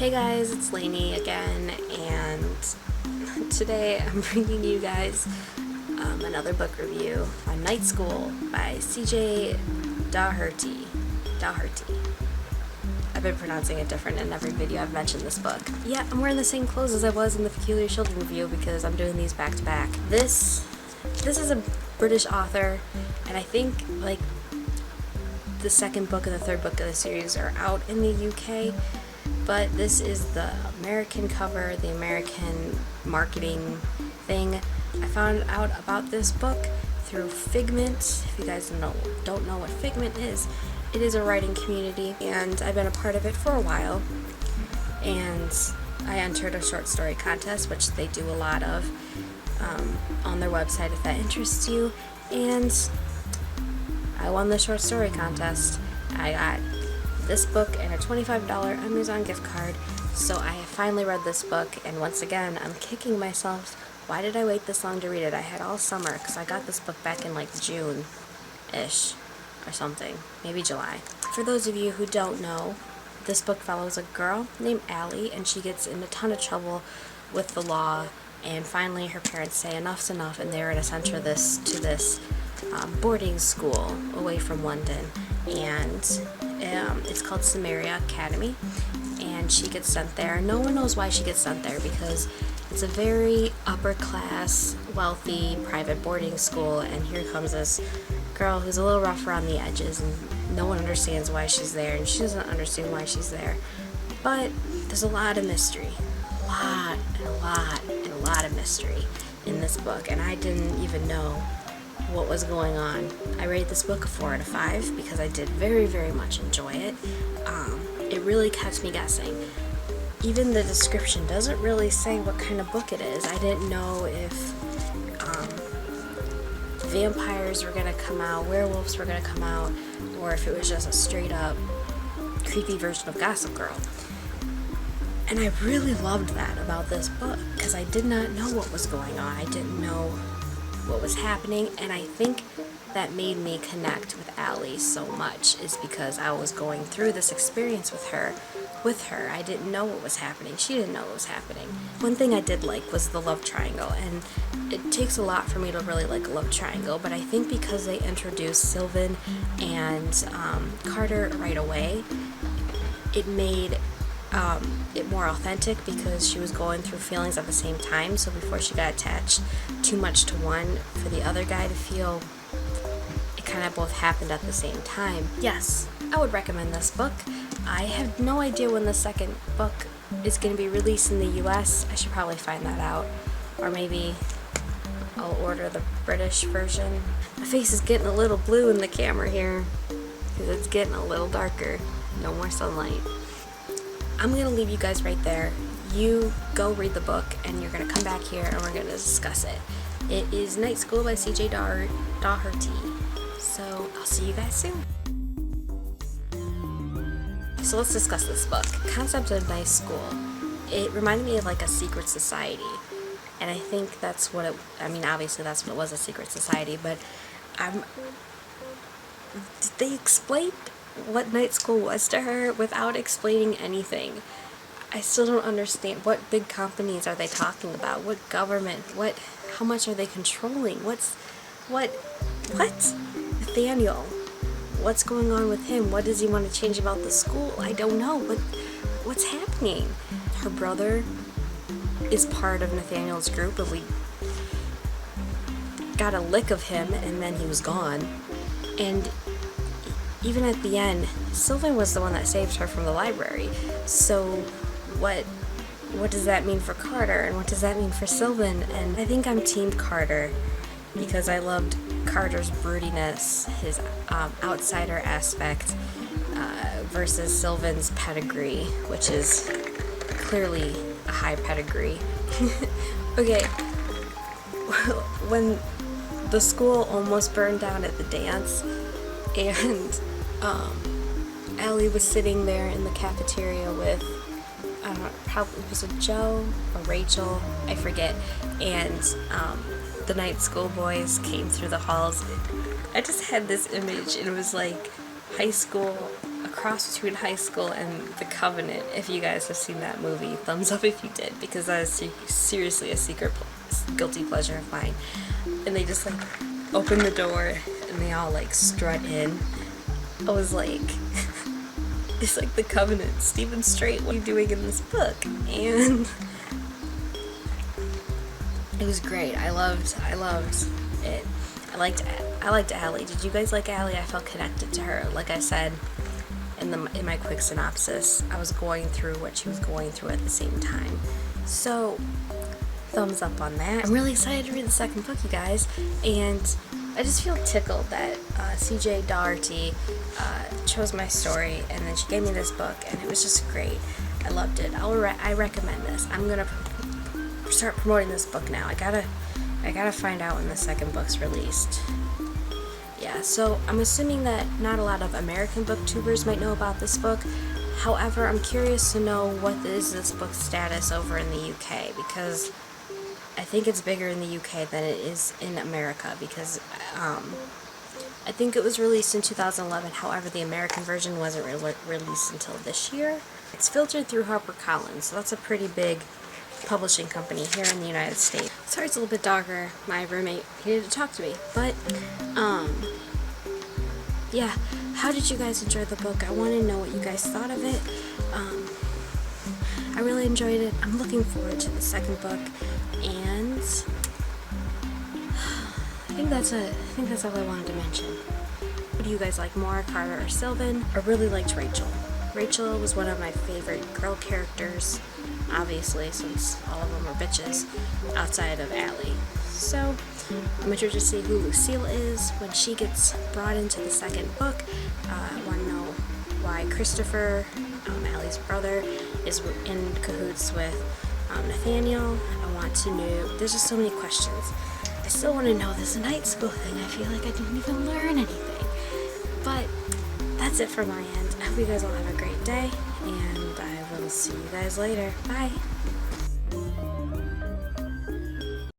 Hey guys, it's Lainey again, and today I'm bringing you guys another book review on Night School by CJ Daugherty. I've been pronouncing it different in every video I've mentioned this book. Yeah, I'm wearing the same clothes as I was in the Peculiar Children review because I'm doing these back to back. This is a British author, and I think like the second book and the third book of the series are out in the UK. But this is the American cover, the American marketing thing. I found out about this book through Figment. If you guys don't know what Figment is, it is a writing community, and I've been a part of it for a while. And I entered a short story contest, which they do a lot of on their website if that interests you. And I won the short story contest. I got this book and a $25 Amazon gift card, so I have finally read this book, and once again I'm kicking myself. Why did I wait this long to read it? I had all summer because I got this book back in like June-ish or something, maybe July. For those of you who don't know, this book follows a girl named Allie, and she gets in a ton of trouble with the law, and finally her parents say enough's enough, and they're going to send her to this boarding school away from London, and it's called Samaria Academy, and she gets sent there. No one knows why she gets sent there because it's a very upper class, wealthy, private boarding school, and here comes this girl who's a little rough around the edges, and no one understands why she's there, and she doesn't understand why she's there. But there's a lot of mystery. A lot of mystery in this book, and I didn't even know what was going on. I rated this book a 4 out of 5 because I did very, very much enjoy it. It really kept me guessing. Even the description doesn't really say what kind of book it is. I didn't know if vampires were going to come out, werewolves were going to come out, or if it was just a straight up creepy version of Gossip Girl. And I really loved that about this book because I did not know what was going on. I didn't know what was happening, and I think that made me connect with Allie so much is because I was going through this experience with her. I didn't know what was happening. She didn't know what was happening. One thing I did like was the love triangle, and it takes a lot for me to really like a love triangle, but I think because they introduced Sylvan and Carter right away, it made it more authentic because she was going through feelings at the same time. So before she got attached too much to one, for the other guy to feel it kind of both happened at the same time. Yes, I would recommend this book. I have no idea when the second book is going to be released in the US. I should probably find that out, or maybe I'll order the British version. My face is getting a little blue in the camera here because it's getting a little darker. No more sunlight. I'm going to leave you guys right there. You go read the book, and you're going to come back here and we're going to discuss it. It is Night School by CJ Daugherty. So I'll see you guys soon. So let's discuss this book. Concept of Night School. It reminded me of like a secret society. And I think that's what it, obviously that's what it was, a secret society, but did they explain what night school was to her without explaining anything? I still don't understand. What big companies are they talking about? What government? How much are they controlling? What? Nathaniel. What's going on with him? What does he want to change about the school? I don't know. What's happening? Her brother is part of Nathaniel's group, and we got a lick of him, and then he was gone. And even at the end, Sylvan was the one that saved her from the library. So what does that mean for Carter, and what does that mean for Sylvan? And I think I'm team Carter because I loved Carter's broodiness, his outsider aspect versus Sylvan's pedigree, which is clearly a high pedigree. Okay, when the school almost burned down at the dance, and Allie was sitting there in the cafeteria with, I don't know, probably was it Joe or Rachel, I forget, and the night school boys came through the halls. I just had this image, and it was like high school a cross between High School and The Covenant. If you guys have seen that movie, thumbs up if you did, because that is seriously a secret guilty pleasure of mine. And they just like open the door and they all like strut in. I was like, it's like The Covenant. Stephen Strait, what are you doing in this book? And it was great. I loved it. I liked Allie. Did you guys like Allie? I felt connected to her. Like I said in my quick synopsis, I was going through what she was going through at the same time. So, thumbs up on that. I'm really excited to read the second book, you guys, and I just feel tickled that CJ Daugherty chose my story, and then she gave me this book, and it was just great. I loved it. I recommend this. I'm gonna start promoting this book now. I gotta find out when the second book's released. Yeah, so I'm assuming that not a lot of American booktubers might know about this book. However, I'm curious to know what is this book's status over in the UK, because I think it's bigger in the UK than it is in America, because I think it was released in 2011. However, the American version wasn't released until this year. It's filtered through HarperCollins, so that's a pretty big publishing company here in the United States. Sorry it's a little bit darker. My roommate needed to talk to me. But, yeah. How did you guys enjoy the book? I want to know what you guys thought of it. I really enjoyed it. I'm looking forward to the second book. And I think that's all I wanted to mention. What do you guys like more, Carter or Sylvan? I really liked Rachel. Rachel was one of my favorite girl characters, obviously, since all of them are bitches, outside of Allie. So, I'm interested to see who Lucille is when she gets brought into the second book. I want to know why Christopher, Allie's brother, is in cahoots with Nathaniel. I want to know, there's just so many questions. I still want to know this night school thing. I feel like I didn't even learn anything. But that's it from my end. I hope you guys all have a great day, and I will see you guys later. Bye!